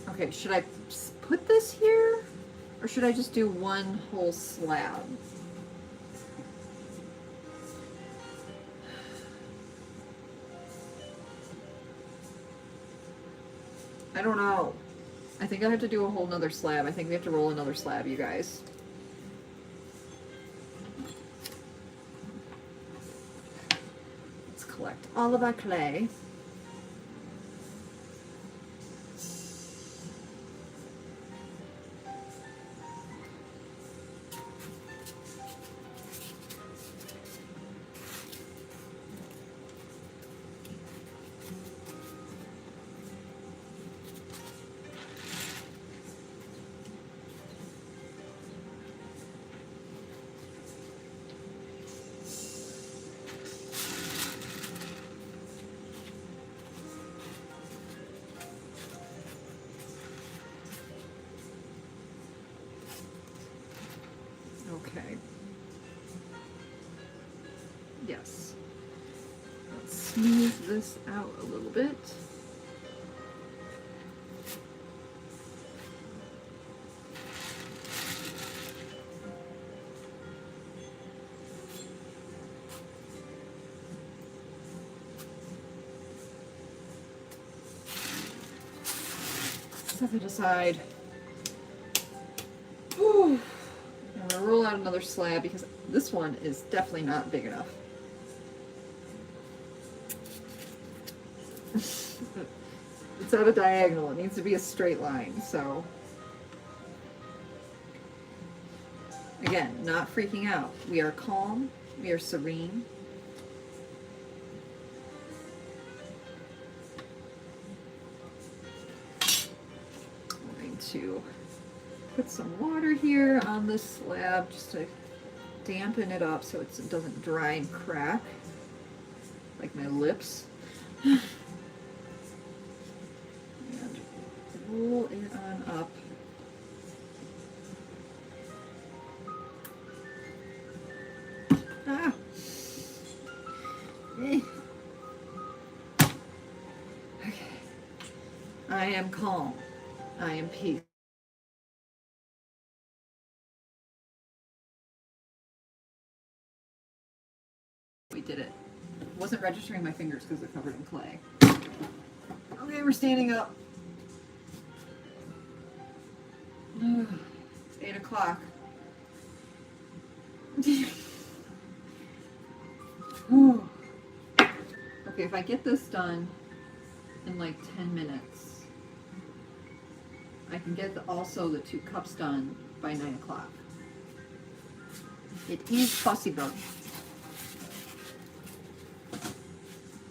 Okay, should I put this here? Or should I just do one whole slab? I don't know. I think I have to do a whole nother slab. I think we have to roll another slab, you guys. Let's collect all of our clay. Okay. Yes. Let's smooth this out a little bit. Set it aside. Whew. I'm gonna roll out another slab because this one is definitely not big enough. It's at a diagonal. It needs to be a straight line, so. Again, not freaking out. We are calm. We are serene. I'm going to put some water here on this slab just to dampen it up so it doesn't dry and crack like my lips. And roll it on up. Ah. Okay. I am calm. I am peace. We did it. Wasn't registering my fingers because they're covered in clay. Okay, we're standing up. It's 8 o'clock. Okay, if I get this done in like 10 minutes, I can get also the 2 cups done by 9 o'clock. It is possible.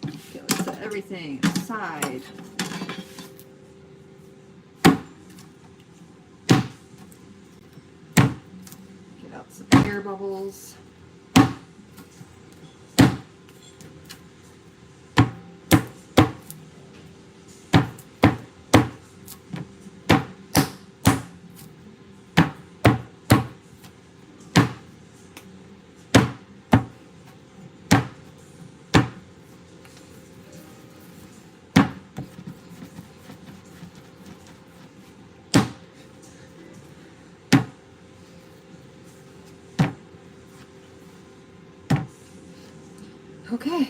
Okay, let's set everything aside. Get out some air bubbles. Okay.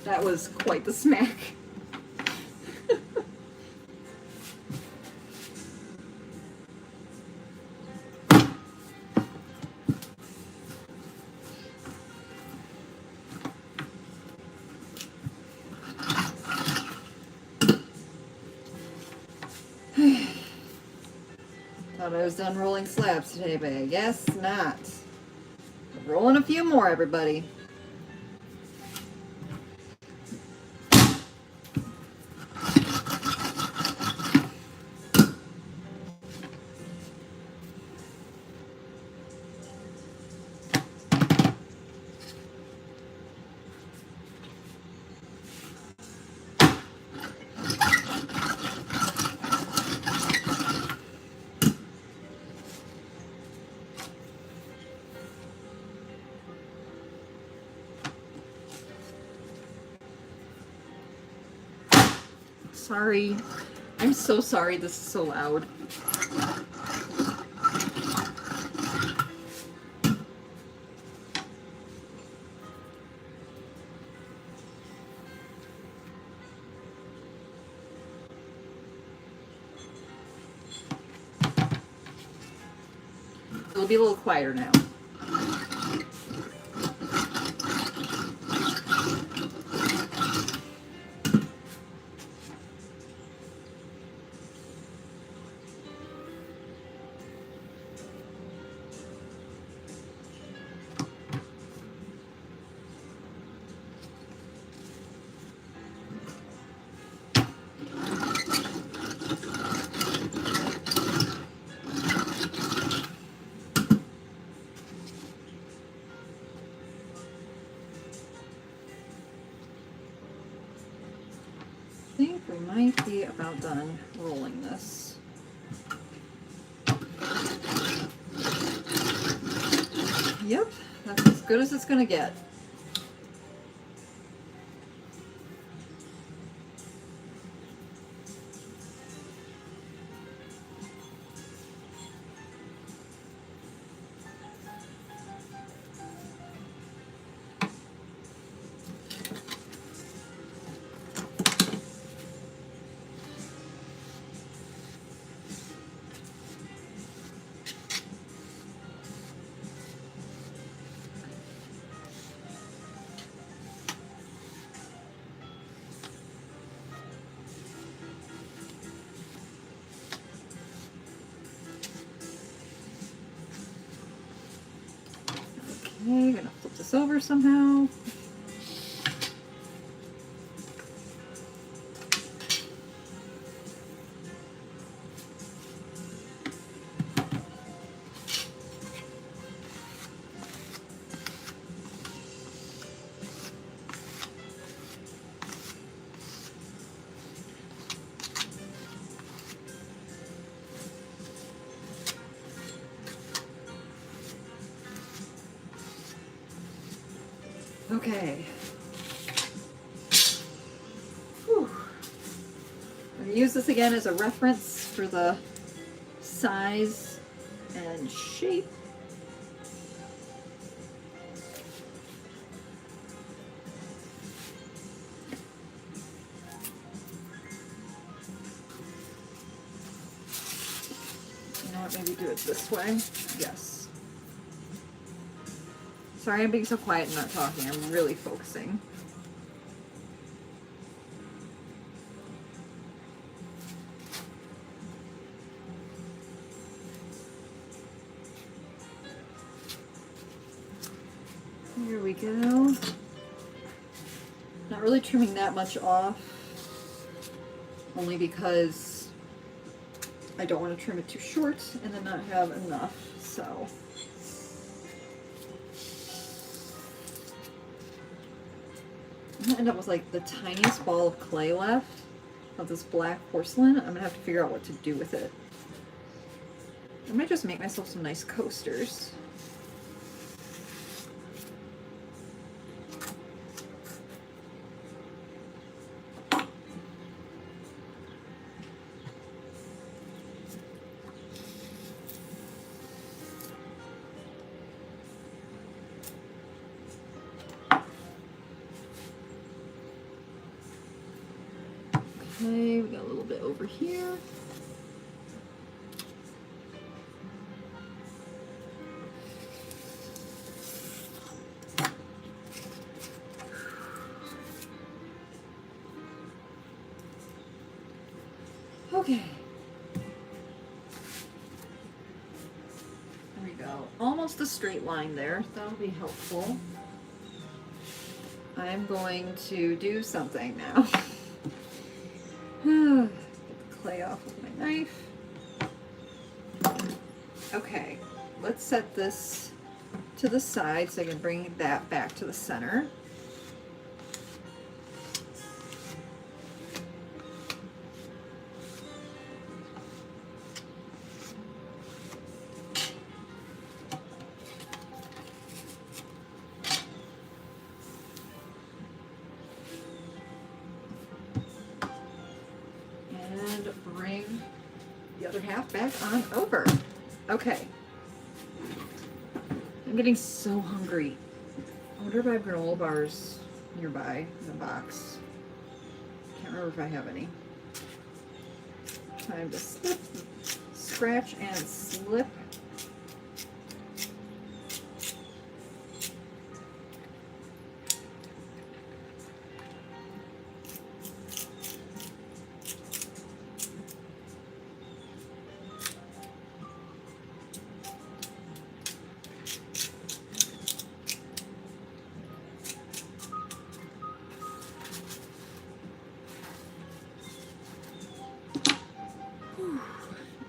That was quite the smack. Thought I was done rolling slabs today, but I guess not. We're rolling a few more, everybody. Sorry. I'm so sorry this is so loud. It'll be a little quieter now. I think we might be about done rolling this. Yep, that's as good as it's gonna get. Okay, gonna flip this over somehow. Okay. Whew. I'm going to use this again as a reference for the size and shape. You know what, maybe do it this way. Yes. Sorry I'm being so quiet and not talking. I'm really focusing. Here we go. Not really trimming that much off, only because I don't want to trim it too short and then not have enough, so. I'm gonna end up with like the tiniest ball of clay left of this black porcelain. I'm gonna have to figure out what to do with it. I might just make myself some nice coasters. Okay, we got a little bit over here. Okay. There we go. Almost a straight line there. That'll be helpful. I'm going to do something now. Get the clay off with my knife. Okay, let's set this to the side so I can bring that back to the center. and bring the other half back on over. Okay. I'm getting so hungry. I wonder if I have granola bars nearby in the box. Can't remember if I have any. Time to slip, scratch, and slip.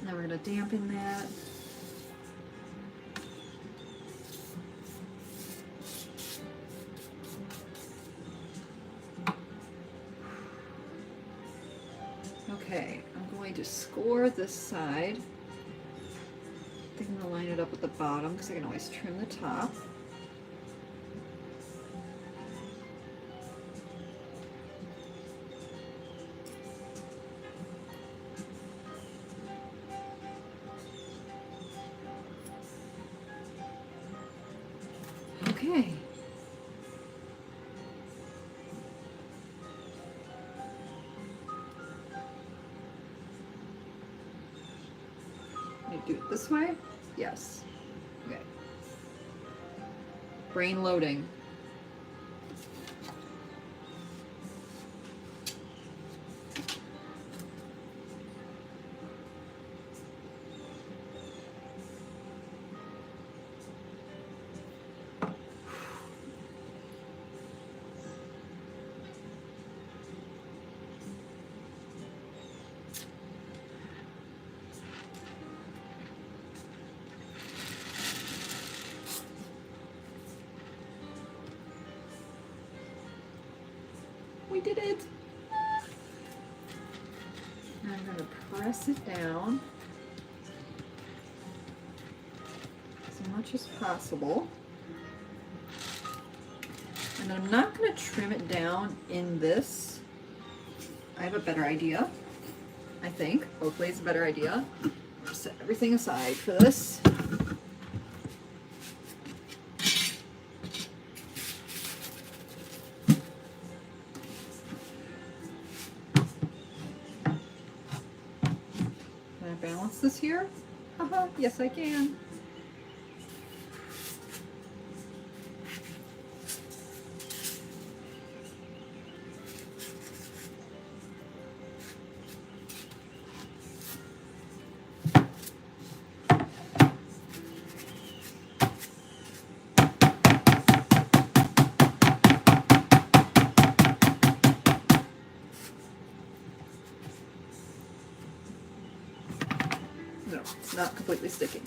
Now we're going to dampen that. Okay, I'm going to score this side. I think I'm going to line it up with the bottom because I can always trim the top. Okay. Do it this way? Yes. Okay. Brain loading. We did it. Now I'm going to press it down as much as possible. And I'm not going to trim it down in this. I have a better idea, I think. Hopefully it's a better idea. Set everything aside for this. Balance this here? Haha, yes I can. No, it's not completely sticking.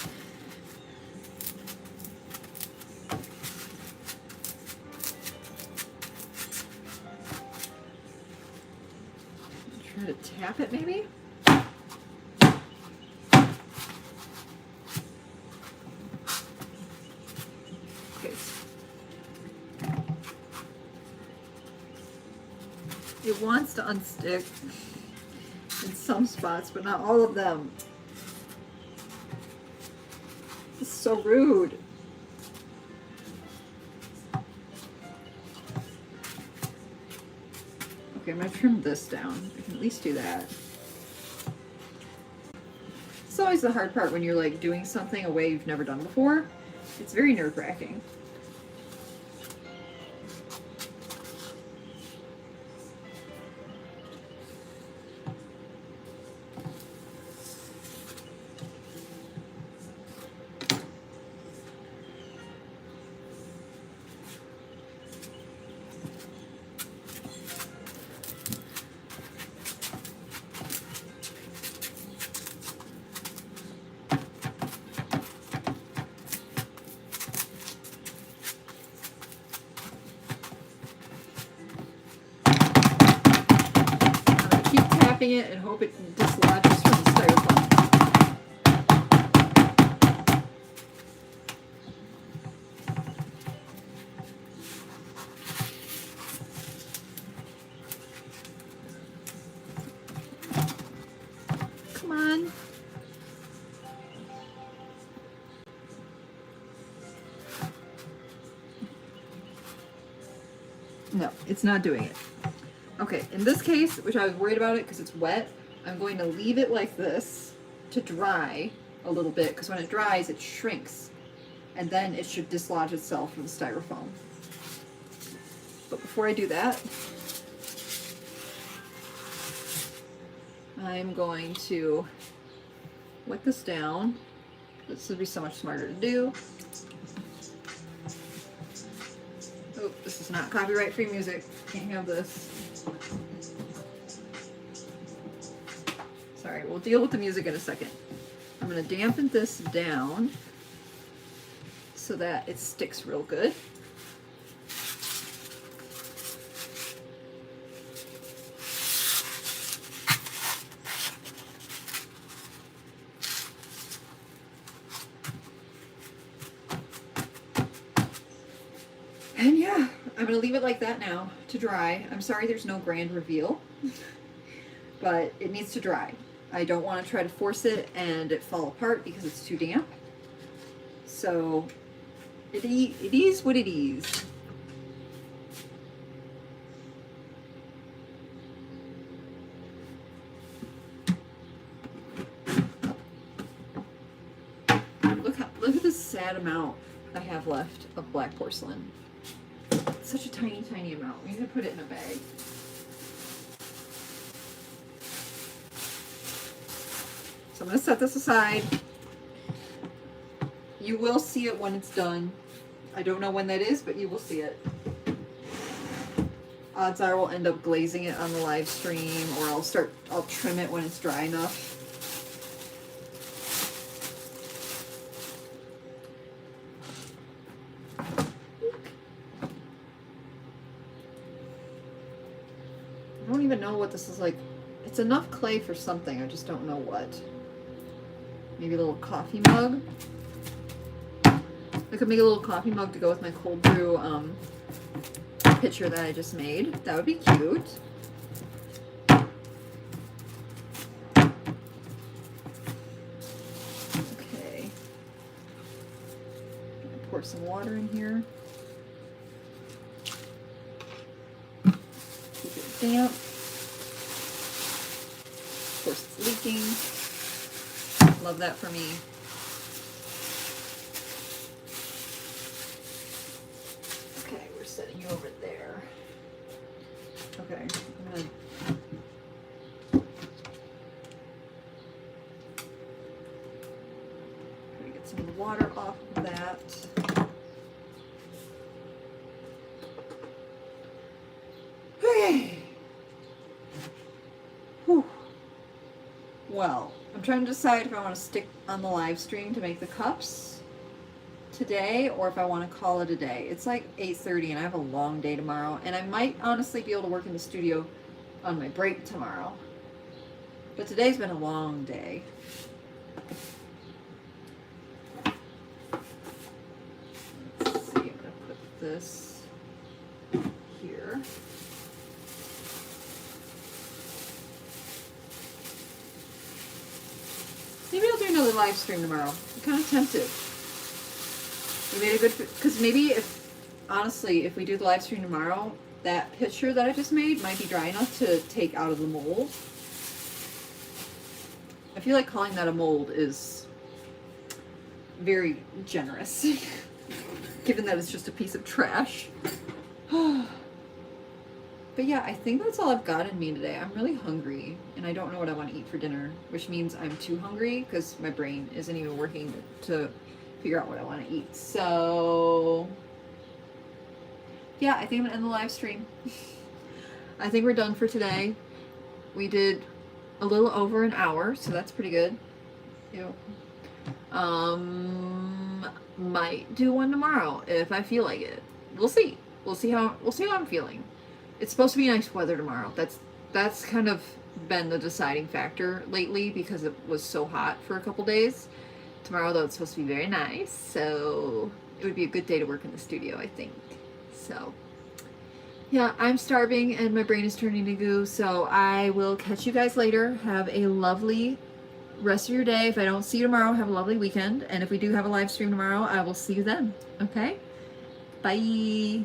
Try to tap it maybe? Okay. It wants to unstick in some spots, but not all of them. This is so rude. Okay, I'm going to trim this down. I can at least do that. It's always the hard part when you're like doing something a way you've never done before. It's very nerve-wracking. It and hope it dislodges from the styrofoam. on. No, it's not doing it. Okay, in this case, which I was worried about it because it's wet, I'm going to leave it like this to dry a little bit, because when it dries, it shrinks. And then it should dislodge itself from the styrofoam. But before I do that, I'm going to wet this down. This would be so much smarter to do. Oh, this is not copyright-free music. Can't have this. Sorry, we'll deal with the music in a second. I'm going to dampen this down so that it sticks real good. And yeah, I'm going to leave it like that now to dry. I'm sorry there's no grand reveal, but it needs to dry. I don't want to try to force it and it fall apart because it's too damp. So it is what it is. Look at this sad amount I have left of black porcelain. It's such a tiny, tiny amount. We need to put it in a bag. So I'm going to set this aside. You will see it when it's done. I don't know when that is, but you will see it. Odds are we'll end up glazing it on the live stream, or I'll trim it when it's dry enough. I don't even know what this is like. It's enough clay for something, I just don't know what. Maybe a little coffee mug. I could make a little coffee mug to go with my cold brew pitcher that I just made. That would be cute. Okay. Pour some water in here. Keep it damp. Of course it's leaking. Love that for me. Okay, we're setting you over there. Okay, I'm gonna get some of the water off of that. Okay. Whew. Well, I'm trying to decide if I want to stick on the live stream to make the cups today or if I want to call it a day. It's like 8:30 and I have a long day tomorrow, and I might honestly be able to work in the studio on my break tomorrow. But today's been a long day. Let's see, I'm going to put this here. Maybe I'll do another live stream tomorrow. I'm kind of tempted. We made a good, because maybe honestly, if we do the live stream tomorrow, that picture that I just made might be dry enough to take out of the mold. I feel like calling that a mold is very generous, given that it's just a piece of trash. But yeah, I think that's all I've got in me today. I'm really hungry, and I don't know what I want to eat for dinner, which means I'm too hungry because my brain isn't even working to figure out what I want to eat. So yeah, I think I'm gonna end the live stream. I think we're done for today. We did a little over an hour, so that's pretty good. Ew. Might do one tomorrow if I feel like it. We'll see. We'll see how I'm feeling. It's supposed to be nice weather tomorrow. That's kind of been the deciding factor lately because it was so hot for a couple days. Tomorrow, though, it's supposed to be very nice, so it would be a good day to work in the studio, I think. So, yeah, I'm starving and my brain is turning to goo, so I will catch you guys later. Have a lovely rest of your day. If I don't see you tomorrow, have a lovely weekend. And if we do have a live stream tomorrow, I will see you then. Okay? Bye.